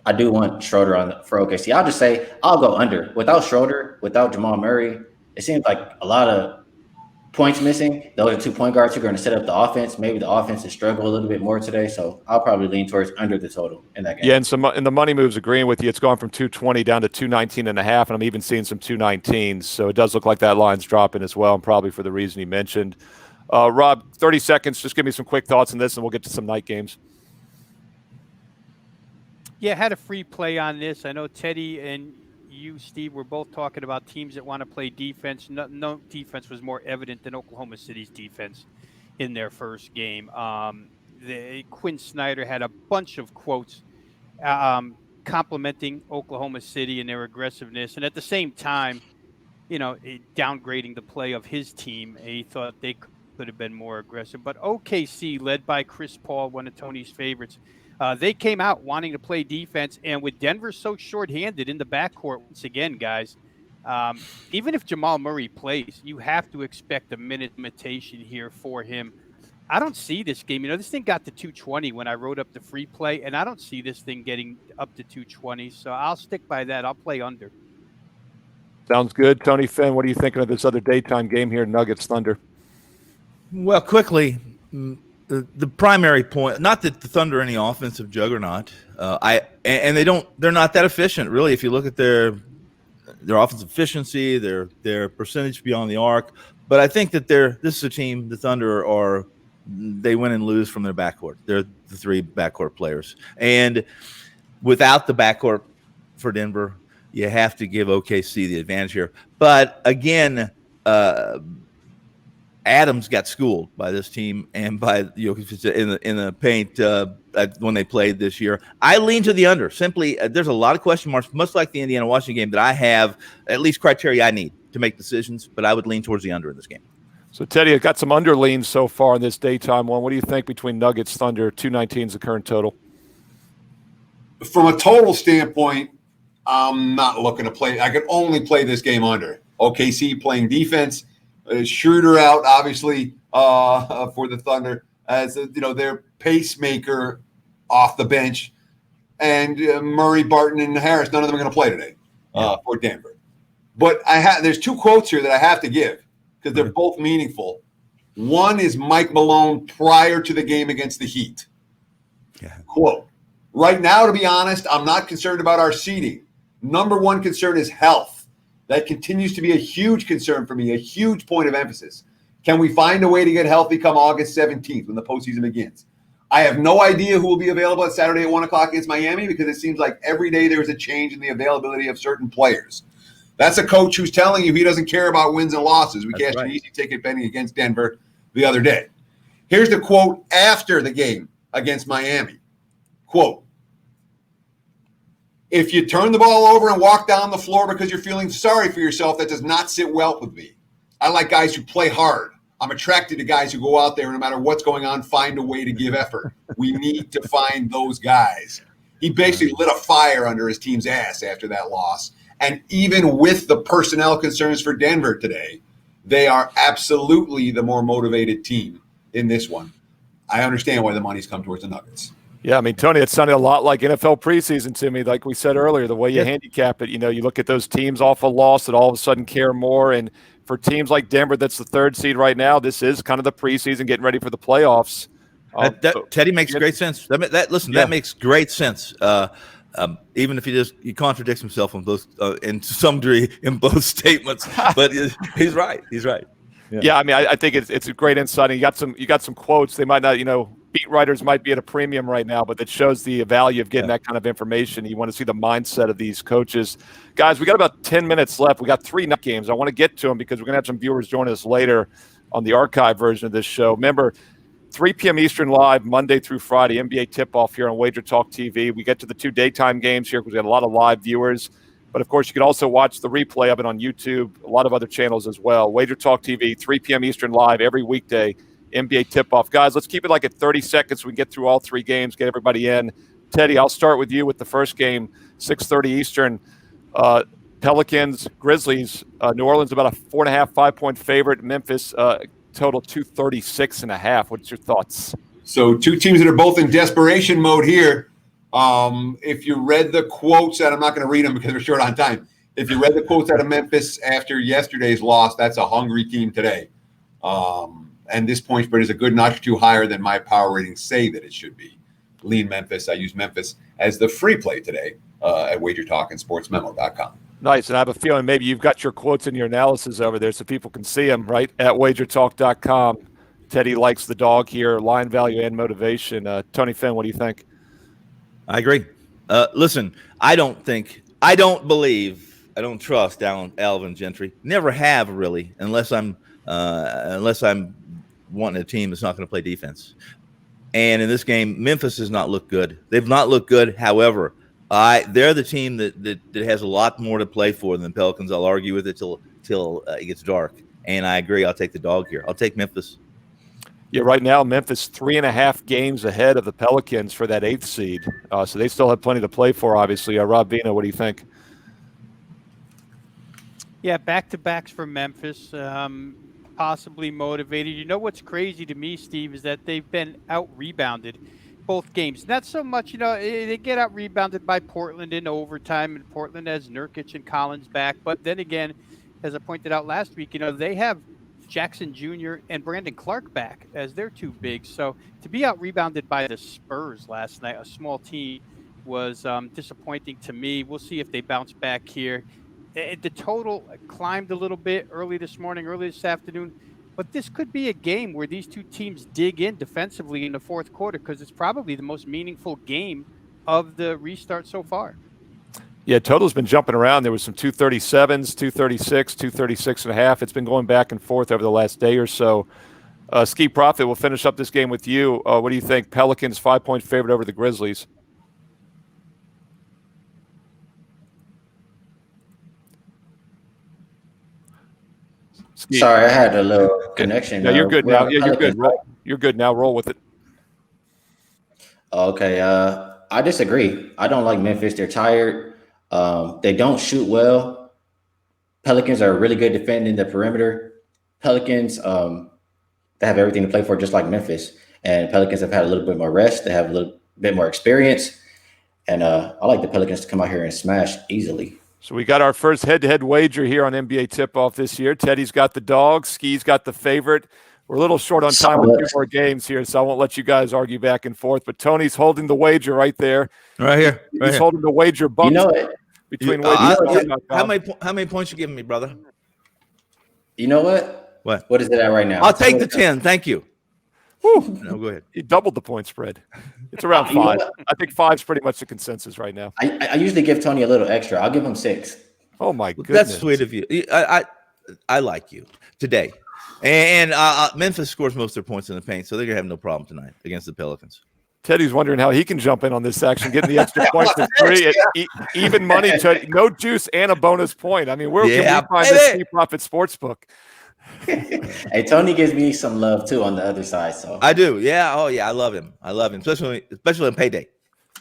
E: I do want Schroeder for OKC. I'll just say I'll go under. Without Schroeder, without Jamal Murray, it seems like a lot of points missing. Those are 2 point guards who are going to set up the offense. Maybe the offense has struggled a little bit more today, so I'll probably lean towards under the total in that game.
A: Yeah, and the money moves agreeing with you. It's gone from 220 down to 219.5, and I'm even seeing some 219s. So it does look like that line's dropping as well, and probably for the reason you mentioned. Rob, 30 seconds. Just give me some quick thoughts on this, and we'll get to some night games.
D: Yeah, had a free play on this. I know Teddy and you, Steve, were both talking about teams that want to play defense. No defense was more evident than Oklahoma City's defense in their first game. Quinn Snyder had a bunch of quotes complimenting Oklahoma City and their aggressiveness, and at the same time, you know, downgrading the play of his team. He thought they could have been more aggressive. But OKC, led by Chris Paul, one of Tony's favorites, they came out wanting to play defense, and with Denver so shorthanded in the backcourt, once again, guys, even if Jamal Murray plays, you have to expect a minute limitation here for him. I don't see this game. You know, this thing got to 220 when I wrote up the free play, and I don't see this thing getting up to 220. So I'll stick by that. I'll play under.
A: Sounds good. Tony Finn, what are you thinking of this other daytime game here, Nuggets Thunder?
C: Well, quickly, the primary point, not that the Thunder are any offensive juggernaut, they're not that efficient, really. If you look at their offensive efficiency, their percentage beyond the arc, but I think that this is a team, the Thunder they win and lose from their backcourt. They're the 3 backcourt players, and without the backcourt for Denver, you have to give OKC the advantage here. But again, Adams got schooled by this team and by in the paint when they played this year. I lean to the under. Simply, there's a lot of question marks, much like the Indiana-Washington game, that I have at least criteria I need to make decisions, but I would lean towards the under in this game.
A: So, Teddy, I've got some under leans so far in this daytime one. What do you think between Nuggets, Thunder? 219 is the current total.
B: From a total standpoint, I'm not looking to play. I could only play this game under. OKC playing defense. Schroeder out, obviously, for the Thunder as their pacemaker off the bench, and Murray, Barton, and Harris. None of them are going to play today for Denver. But there's 2 quotes here that I have to give because they're both meaningful. One is Mike Malone prior to the game against the Heat.
C: Yeah.
B: Quote: "Right now, to be honest, I'm not concerned about our seeding. Number one concern is health. That continues to be a huge concern for me, a huge point of emphasis. Can we find a way to get healthy come August 17th when the postseason begins? I have no idea who will be available at Saturday at 1 o'clock against Miami because it seems like every day there's a change in the availability of certain players." That's a coach who's telling you he doesn't care about wins and losses. We cashed an easy ticket betting against Denver the other day. Here's the quote after the game against Miami. Quote: "If you turn the ball over and walk down the floor because you're feeling sorry for yourself, that does not sit well with me. I like guys who play hard. I'm attracted to guys who go out there, no matter what's going on, find a way to give effort. We need to find those guys. He basically lit a fire under his team's ass after that loss. And even with the personnel concerns for Denver today, they are absolutely the more motivated team in this one. I understand why the money's come towards the Nuggets.
A: Yeah, I mean, Tony, it sounded a lot like NFL preseason to me, like we said earlier, the way you handicap it. You know, you look at those teams off a loss that all of a sudden care more. And for teams like Denver, that's the 3rd seed right now, this is kind of the preseason getting ready for the playoffs.
C: Teddy makes great sense. That makes great sense. Even if he contradicts himself on both, in some degree, in both statements, but he's right. He's right.
A: Yeah, I mean, I think it's a great insight. And you got some quotes. They might not, beat writers might be at a premium right now, but that shows the value of getting that kind of information. You want to see the mindset of these coaches. Guys, we got about 10 minutes left. We got 3 night games. I want to get to them because we're going to have some viewers join us later on the archive version of this show. Remember, 3 p.m. Eastern live, Monday through Friday, NBA tip-off here on WagerTalk TV. We get to the 2 daytime games here because we have a lot of live viewers. But, of course, you can also watch the replay of it on YouTube, a lot of other channels as well. WagerTalk TV, 3 p.m. Eastern live every weekday, NBA tip-off. Guys, let's keep it like at 30 seconds so we can get through all 3 games, get everybody in. Teddy, I'll start with you with the first game, 6:30 Eastern. Pelicans, Grizzlies, New Orleans about a 4.5, 5-point favorite. Memphis, total 236.5. What's your thoughts?
B: So 2 teams that are both in desperation mode here. If you read the quotes, and I'm not going to read them because we're short on time. If you read the quotes out of Memphis after yesterday's loss, that's a hungry team today. And this point spread is a good notch or 2 higher than my power ratings say that it should be. Lean Memphis. I use Memphis as the free play today at WagerTalk and Sportsmemo.com.
A: Nice. And I have a feeling maybe you've got your quotes in your analysis over there so people can see them, right, at WagerTalk.com. Teddy likes the dog here, line value and motivation. Tony Finn, what do you think?
C: I agree. Listen, I don't trust Alvin Gentry. Never have really, unless I'm wanting a team that's not going to play defense. And in this game, Memphis has not looked good. They've not looked good. However, they're the team that has a lot more to play for than the Pelicans. I'll argue with it till it gets dark. And I agree. I'll take the dog here. I'll take Memphis.
A: Yeah, right now Memphis 3.5 games ahead of the Pelicans for that 8th seed. So they still have plenty to play for, obviously. Rob Vina, what do you think?
D: Yeah, back-to-backs for Memphis, possibly motivated. You know what's crazy to me, Steve, is that they've been out-rebounded both games. Not so much, they get out-rebounded by Portland in overtime, and Portland has Nurkic and Collins back. But then again, as I pointed out last week, they have Jackson Jr. and Brandon Clark back as their 2 bigs. So to be out-rebounded by the Spurs last night, a small team, was disappointing to me. We'll see if they bounce back here. The total climbed a little bit early this afternoon, but this could be a game where these 2 teams dig in defensively in the 4th quarter because it's probably the most meaningful game of the restart so far.
A: Yeah, total's been jumping around. There was some 237s, 236, 236.5. It's been going back and forth over the last day or so. Ski Profit, we'll finish up this game with you. What do you think? Pelicans 5-point favorite over the Grizzlies.
E: Sorry, I had a little connection.
A: No, you're good now. Yeah, you're good. You're good now. Roll with it.
E: Okay. I disagree. I don't like Memphis. They're tired. They don't shoot well. Pelicans are really good defending the perimeter. Pelicans, they have everything to play for, just like Memphis. And Pelicans have had a little bit more rest. They have a little bit more experience. And I like the Pelicans to come out here and smash easily.
A: So we got our first head-to-head wager here on NBA Tip-Off this year. Teddy's got the dog. Ski's got the favorite. We're a little short on time with 2 more games here, so I won't let you guys argue back and forth. But Tony's holding the wager right there.
C: Right here.
A: He's holding the wager bump between
C: how many points you giving me, brother?
E: You know what?
C: What?
E: What is it at right now?
C: I'll take the 10. Thank you.
A: Whew.
C: No, go ahead.
A: He doubled the point spread. It's around 5. I think 5's pretty much the consensus right now.
E: I usually give Tony a little extra. I'll give him 6.
A: Oh, my goodness.
C: That's sweet of you. I like you today. And Memphis scores most of their points in the paint, so they're going to have no problem tonight against the Pelicans.
A: Teddy's wondering how he can jump in on this action, getting the extra point for 3. Even money, no juice, and a bonus point. I mean, where can we find this Ski Profit Sportsbook?
E: Hey, Tony gives me some love too on the other side. So
C: I do. Yeah. Oh, yeah. I love him. Especially on payday.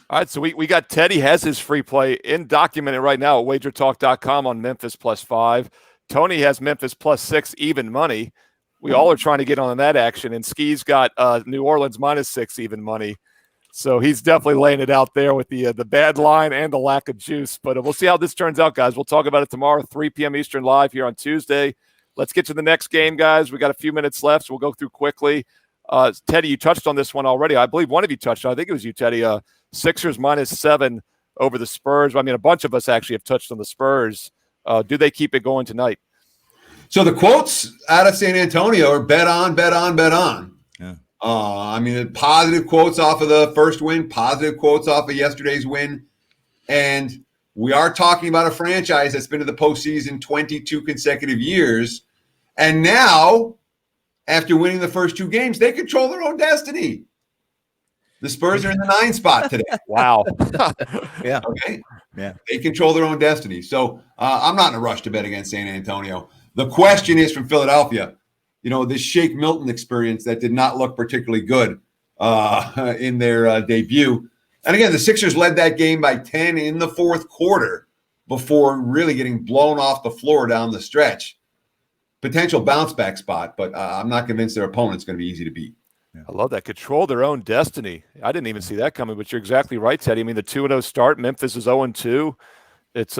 A: All right, so we got Teddy has his free play in documented right now at WagerTalk.com on Memphis +5. Tony has Memphis +6 even money. We all are trying to get on that action, and Ski's got New Orleans -6 even money. So he's definitely laying it out there with the bad line and the lack of juice. But we'll see how this turns out, guys. We'll talk about it tomorrow, 3 p.m. Eastern live here on Tuesday. Let's get to the next game, guys. We got a few minutes left, so we'll go through quickly. Teddy, you touched on this one already. I believe one of you touched on it. I think it was you, Teddy. Sixers -7 over the Spurs. I mean, a bunch of us actually have touched on the Spurs. Do they keep it going tonight?
B: So the quotes out of San Antonio are bet on, bet on, bet on.
C: Yeah.
B: I mean, positive quotes off of the first win, positive quotes off of yesterday's win. And we are talking about a franchise that's been to the postseason 22 consecutive years. And now, after winning the first 2 games, they control their own destiny. The Spurs are in the 9 spot today.
A: Wow.
C: Yeah.
B: Okay.
C: Yeah.
B: They control their own destiny. So I'm not in a rush to bet against San Antonio. The question is from Philadelphia, this Shake Milton experience that did not look particularly good in their debut. And again, the Sixers led that game by 10 in the fourth quarter before really getting blown off the floor down the stretch. Potential bounce back spot, but I'm not convinced their opponent's going to be easy to beat.
A: I love that. Control their own destiny. I didn't even see that coming, but you're exactly right, Teddy. I mean, the 2-0 start, Memphis is 0-2. It's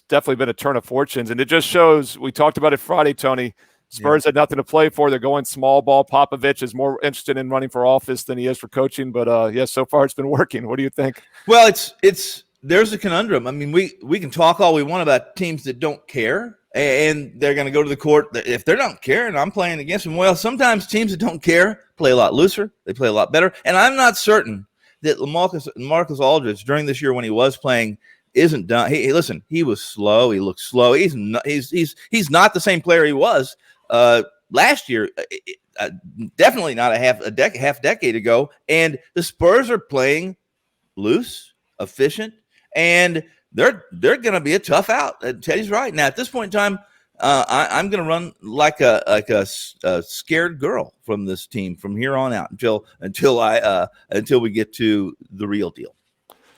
A: definitely been a turn of fortunes, and it just shows. We talked about it Friday, Tony. Spurs had nothing to play for. They're going small ball. Popovich is more interested in running for office than he is for coaching. But so far it's been working. What do you think?
C: Well, there's a conundrum. I mean, we can talk all we want about teams that don't care, and they're going to go to the court if they don't care. And I'm playing against them. Well, sometimes teams that don't care play a lot looser. They play a lot better. And I'm not certain that Marcus Aldridge during this year when he was playing isn't done. Listen, he was slow. He looked slow. He's not the same player he was last year. Definitely not a half decade ago. And the Spurs are playing loose, efficient, and they're going to be a tough out. Teddy's right. Now at this point in time, I'm going to run like a scared girl from this team from here on out until we get to the real deal.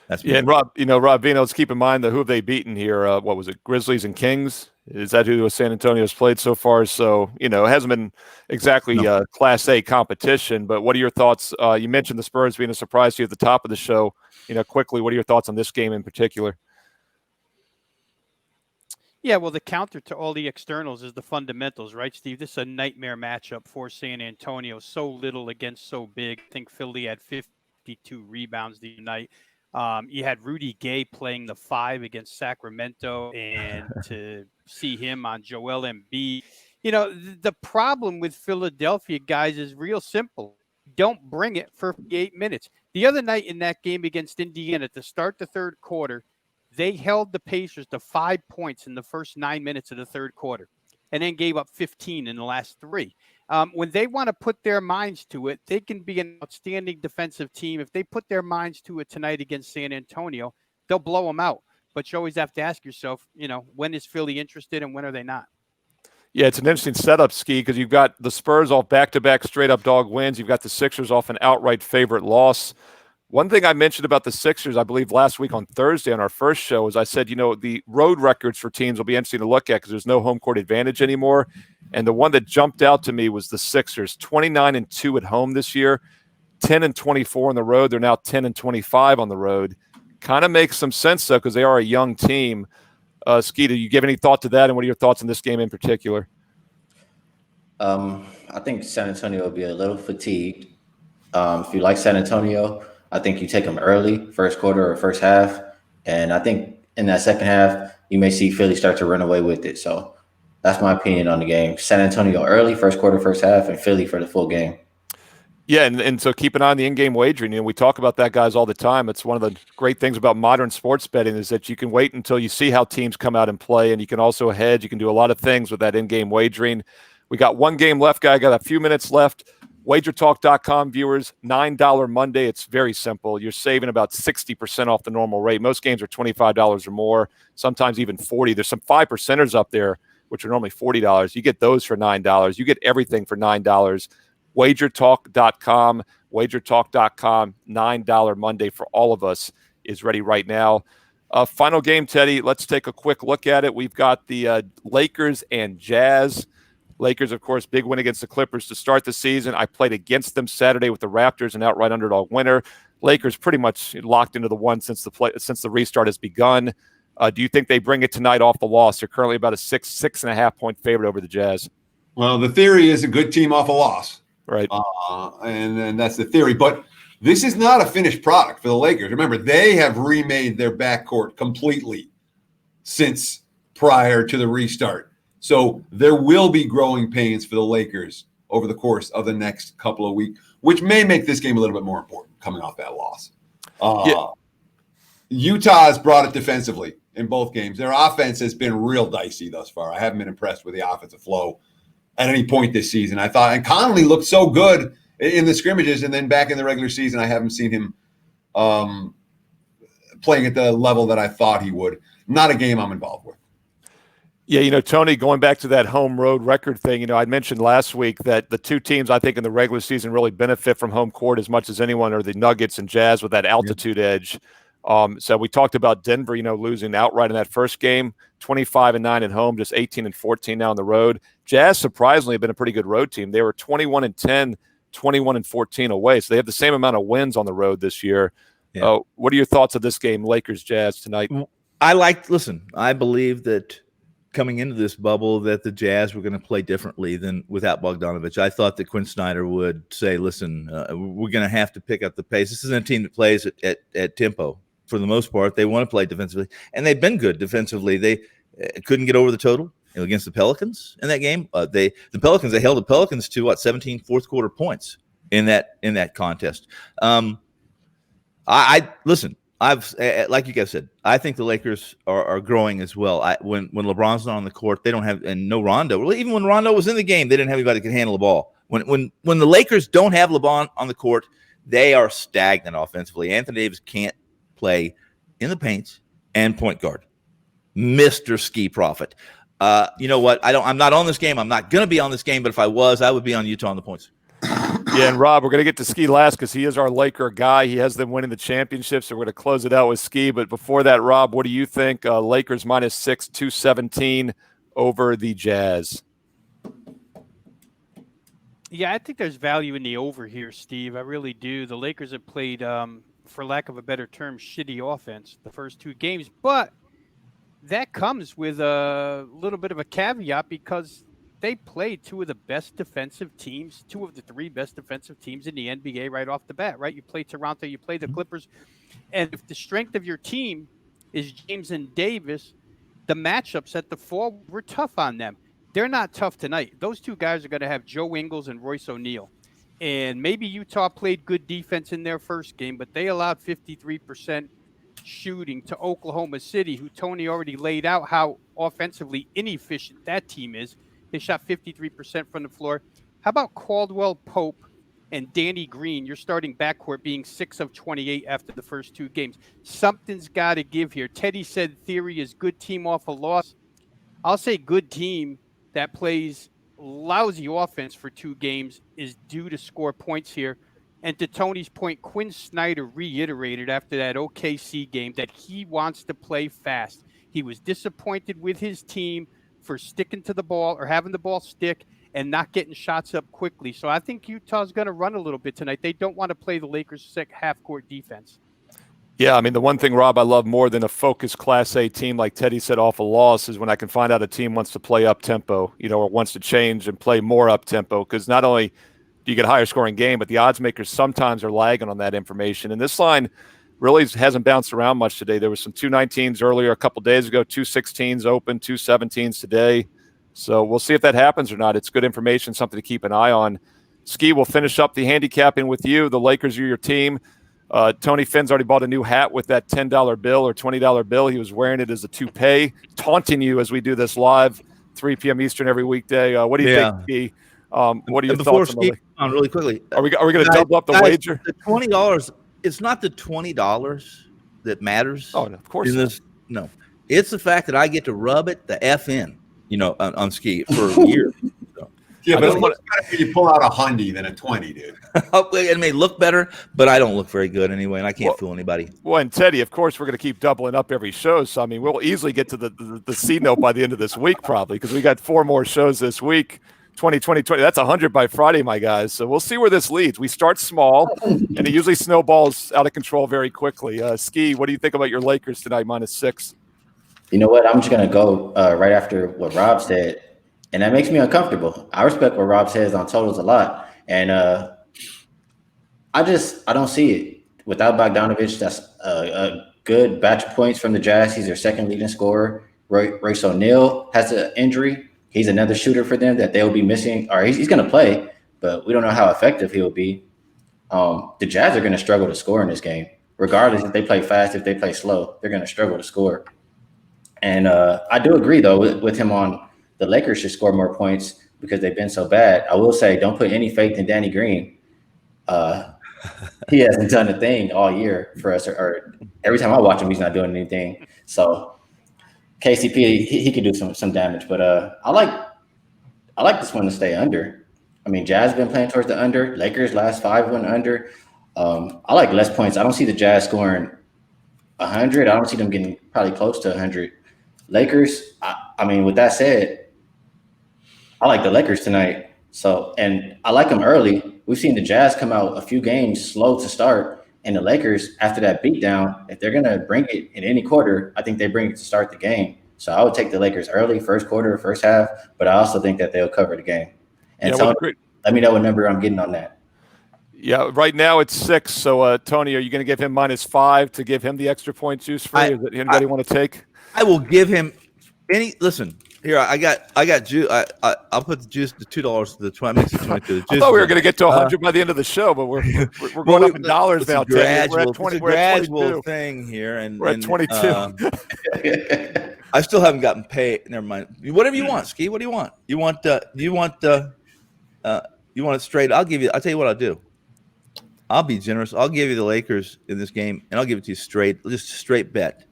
C: That's
A: and Rob, Vino, let's keep in mind who have they beaten here? What was it? Grizzlies and Kings? Is that who San Antonio's played so far? So, it hasn't been exactly Class A competition, but what are your thoughts? You mentioned the Spurs being a surprise to you at the top of the show. Quickly, what are your thoughts on this game in particular?
D: Yeah, well, the counter to all the externals is the fundamentals, right, Steve? This is a nightmare matchup for San Antonio. So little against so big. I think Philly had 52 rebounds the night. You had Rudy Gay playing the 5 against Sacramento, and to see him on Joel Embiid. The problem with Philadelphia, guys, is real simple. Don't bring it for 8 minutes. The other night in that game against Indiana, to start the third quarter, they held the Pacers to 5 points in the first 9 minutes of the third quarter and then gave up 15 in the last 3. When they want to put their minds to it, they can be an outstanding defensive team. If they put their minds to it tonight against San Antonio, they'll blow them out. But you always have to ask yourself, when is Philly interested and when are they not?
A: Yeah, it's an interesting setup, Ski, because you've got the Spurs off back-to-back straight-up dog wins. You've got the Sixers off an outright favorite loss. One thing I mentioned about the Sixers, I believe last week on Thursday on our first show, is I said, the road records for teams will be interesting to look at because there's no home court advantage anymore. And the one that jumped out to me was the Sixers, 29-2 at home this year, 10-24 on the road. They're now 10-25 on the road. Kind of makes some sense, though, because they are a young team. Ski, do you give any thought to that, and what are your thoughts on this game in particular?
E: I think San Antonio will be a little fatigued. If you like San Antonio, I think you take them early, first quarter or first half. And I think in that second half, you may see Philly start to run away with it. So that's my opinion on the game. San Antonio early, first quarter, first half, and Philly for the full game.
A: Yeah, and so keep an eye on the in-game wagering. We talk about that, guys, all the time. It's one of the great things about modern sports betting is that you can wait until you see how teams come out and play, and you can also hedge. You can do a lot of things with that in-game wagering. We got one game left, guy. Got a few minutes left. WagerTalk.com viewers, $9 Monday. It's very simple. You're saving about 60% off the normal rate. Most games are $25 or more, sometimes even $40. There's some 5%ers up there which are normally $40. You get those for $9. You get everything for $9. WagerTalk.com, WagerTalk.com, $9 Monday for all of us is ready right now. Final game, Teddy. Let's take a quick look at it. We've got the Lakers and Jazz. Lakers, of course, big win against the Clippers to start the season. I played against them Saturday with the Raptors, an outright underdog winner. Lakers pretty much locked into the one since the restart has begun. Do you think they bring it tonight off the loss? They're currently about a 6.5 point favorite over the Jazz.
B: Well, the theory is a good team off a loss.
A: Right.
B: And that's the theory. But this is not a finished product for the Lakers. Remember, they have remade their backcourt completely since prior to the restart. So there will be growing pains for the Lakers over the course of the next couple of weeks, which may make this game a little bit more important coming off that loss. Utah's brought it defensively in both games. Their offense has been real dicey thus far. I haven't been impressed with the offensive flow at any point this season. I thought, and Conley looked so good in the scrimmages, and then back in the regular season, I haven't seen him playing at the level that I thought he would. Not a game I'm involved with.
A: Yeah, Tony, going back to that home road record thing, I mentioned last week that the two teams I think in the regular season really benefit from home court as much as anyone are the Nuggets and Jazz with that altitude edge. So we talked about Denver, losing outright in that first game, 25-9 at home, just 18-14 now on the road. Jazz surprisingly have been a pretty good road team. They were 21-10, 21-14 away. So they have the same amount of wins on the road this year. Yeah. What are your thoughts of this game, Lakers Jazz tonight?
C: I believe that coming into this bubble that the Jazz were going to play differently than without Bogdanovich. I thought that Quinn Snyder would say, listen, we're going to have to pick up the pace. This isn't a team that plays at tempo. For the most part, they want to play defensively, and they've been good defensively. They couldn't get over the total against the Pelicans in that game. They held the Pelicans to 17 fourth quarter points in that contest. I've like you guys said, I think the Lakers are growing as well. When LeBron's not on the court, they don't have, and no Rondo. Well, even when Rondo was in the game, they didn't have anybody that could handle the ball. When the Lakers don't have LeBron on the court, they are stagnant offensively. Anthony Davis can't play in the paint and point guard. Mr. Ski Prophet. You know what? I'm not on this game. I'm not going to be on this game, but if I was, I would be on Utah on the points.
A: Yeah, and Rob, we're going to get to Ski last because he is our Laker guy. He has them winning the championship, so we're going to close it out with Ski. But before that, Rob, what do you think? Lakers -6, 217 over the Jazz.
D: Yeah, I think there's value in the over here, Steve. I really do. The Lakers have played, for lack of a better term, shitty offense the first two games. But that comes with a little bit of a caveat because they played two of the best defensive teams, two of the three best defensive teams in the NBA right off the bat, right? You play Toronto, you play the Clippers. And if the strength of your team is James and Davis, the matchups at the four were tough on them. They're not tough tonight. Those two guys are going to have Joe Ingles and Royce O'Neal. And maybe Utah played good defense in their first game, but they allowed 53% shooting to Oklahoma City, who Tony already laid out how offensively inefficient that team is. They shot 53% from the floor. How about Caldwell Pope and Danny Green, your starting backcourt, being 6 of 28 after the first two games? Something's got to give here. Teddy said theory is good team off a loss. I'll say good team that plays lousy offense for two games is due to score points here. And to Tony's point, Quinn Snyder reiterated after that OKC game that he wants to play fast. He was disappointed with his team for sticking to the ball or having the ball stick and not getting shots up quickly. So I think Utah's going to run a little bit tonight. They don't want to play the Lakers' half-court defense.
A: Yeah, I mean, the one thing, Rob, I love more than a focused Class A team, like Teddy said, off a loss, is when I can find out a team wants to play up-tempo, or wants to change and play more up-tempo, because not only do you get a higher scoring game, but the odds makers sometimes are lagging on that information. And this line really hasn't bounced around much today. There was some 219s earlier a couple days ago, 216s open, 217s today. So we'll see if that happens or not. It's good information, something to keep an eye on. Ski, we'll finish up the handicapping with you. The Lakers are your team. Tony Finn's already bought a new hat with that $10 bill or $20 bill. He was wearing it as a toupee, taunting you as we do this live, 3 p.m. Eastern every weekday. What do you think, Ski? What are your thoughts
C: on really quickly?
A: Are we going to double up the wager?
C: The $20. It's not the $20 that matters.
A: Oh, no, of course not.
C: No, it's the fact that I get to rub it the F in on ski for years. So.
B: Yeah, but it looks better when you pull out a Hyundai than a 20, dude.
C: It may look better, but I don't look very good anyway, and I can't fool anybody.
A: Well, and Teddy, of course, we're going to keep doubling up every show. So, I mean, we'll easily get to the C note by the end of this week, probably, because we got 4 more shows this week. 20. That's 100 by Friday, my guys. So we'll see where this leads. We start small, and it usually snowballs out of control very quickly. Ski, what do you think about your Lakers tonight, -6?
E: You know what? I'm just going to go right after what Rob said, and that makes me uncomfortable. I respect what Rob says on totals a lot, and I don't see it. Without Bogdanovich, that's a good batch of points from the Jazz. He's their second leading scorer. Royce O'Neal has an injury. He's another shooter for them that they'll be missing. Or he's going to play, but we don't know how effective he'll be. The Jazz are going to struggle to score in this game. Regardless if they play fast, if they play slow, they're going to struggle to score. And I do agree, though, with him on the Lakers should score more points because they've been so bad. I will say don't put any faith in Danny Green. He hasn't done a thing all year for us, or every time I watch him, he's not doing anything. So KCP, he could do some damage, but I like this one to stay under. I mean, Jazz been playing towards the under. Lakers last 5 went under. I like less points. I don't see the Jazz scoring 100. I don't see them getting probably close to 100. Lakers, I mean, with that said, I like the Lakers tonight. So, and I like them early. We've seen the Jazz come out a few games slow to start. And the Lakers, after that beatdown, if they're going to bring it in any quarter, I think they bring it to start the game. So I would take the Lakers early, first quarter, first half, but I also think that they'll cover the game. And Tony, let me know what number I'm getting on that.
A: Yeah, right now it's 6. So, Tony, are you going to give him -5 to give him the extra point juice free? Is it anybody want to take?
C: I will give him any. Listen, here I got juice. I'll put the juice to $2 to the 20. Makes it 22.
A: I thought we were going to get to 100 by the end of the show, but we're going up in dollars now.
C: We're at
A: 20.
C: We're at 22 thing here, and
A: we're at 22.
C: I still haven't gotten paid. Never mind. Whatever you want, Ski. What do you want? You want it straight? I'll give you. I'll tell you what I'll do. I'll be generous. I'll give you the Lakers in this game, and I'll give it to you straight, just a straight bet,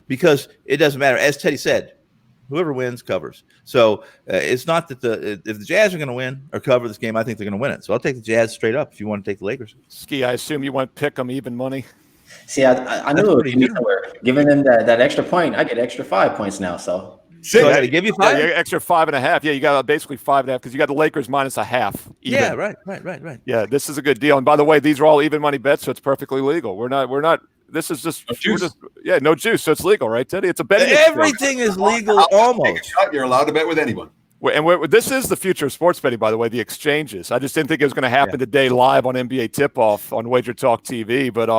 C: because it doesn't matter. As Teddy said, whoever wins covers. So it's not that if the Jazz are going to win or cover this game, I think they're going to win it. So I'll take the Jazz straight up if you want to take the Lakers.
A: Ski, I assume you want pick 'em even money.
E: See, I knew it would be somewhere. Giving them that extra point, I get extra 5 points now. So
C: I got to give you 5.
A: Yeah, extra 5.5. Yeah, you got basically 5.5 because you got the Lakers -0.5. Even.
C: Yeah, right.
A: Yeah, this is a good deal. And by the way, these are all even money bets, so it's perfectly legal. We're not. This is just, no juice, so it's legal, right, Teddy? It's a betting.
C: Everything is legal almost.
B: You're allowed to bet with anyone.
A: And this is the future of sports betting, by the way, the exchanges. I just didn't think it was going to happen today live on NBA Tip-Off on WagerTalk TV. But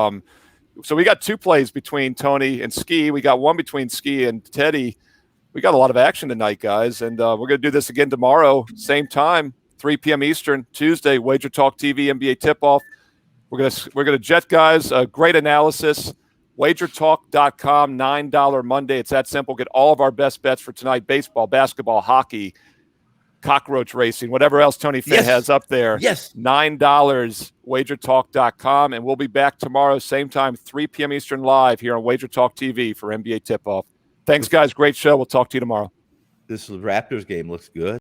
A: so we got 2 plays between Tony and Ski. We got 1 between Ski and Teddy. We got a lot of action tonight, guys. And we're going to do this again tomorrow, same time, 3 p.m. Eastern, Tuesday, WagerTalk TV, NBA Tip-Off. We're gonna jet, guys. Great analysis. WagerTalk.com, $9 Monday. It's that simple. Get all of our best bets for tonight: baseball, basketball, hockey, cockroach racing, whatever else Tony Finn has up there.
C: Yes.
A: $9, WagerTalk.com. And we'll be back tomorrow, same time, 3 p.m. Eastern, live here on WagerTalk TV for NBA Tip-Off. Thanks, guys. Great show. We'll talk to you tomorrow.
C: This Raptors game looks good.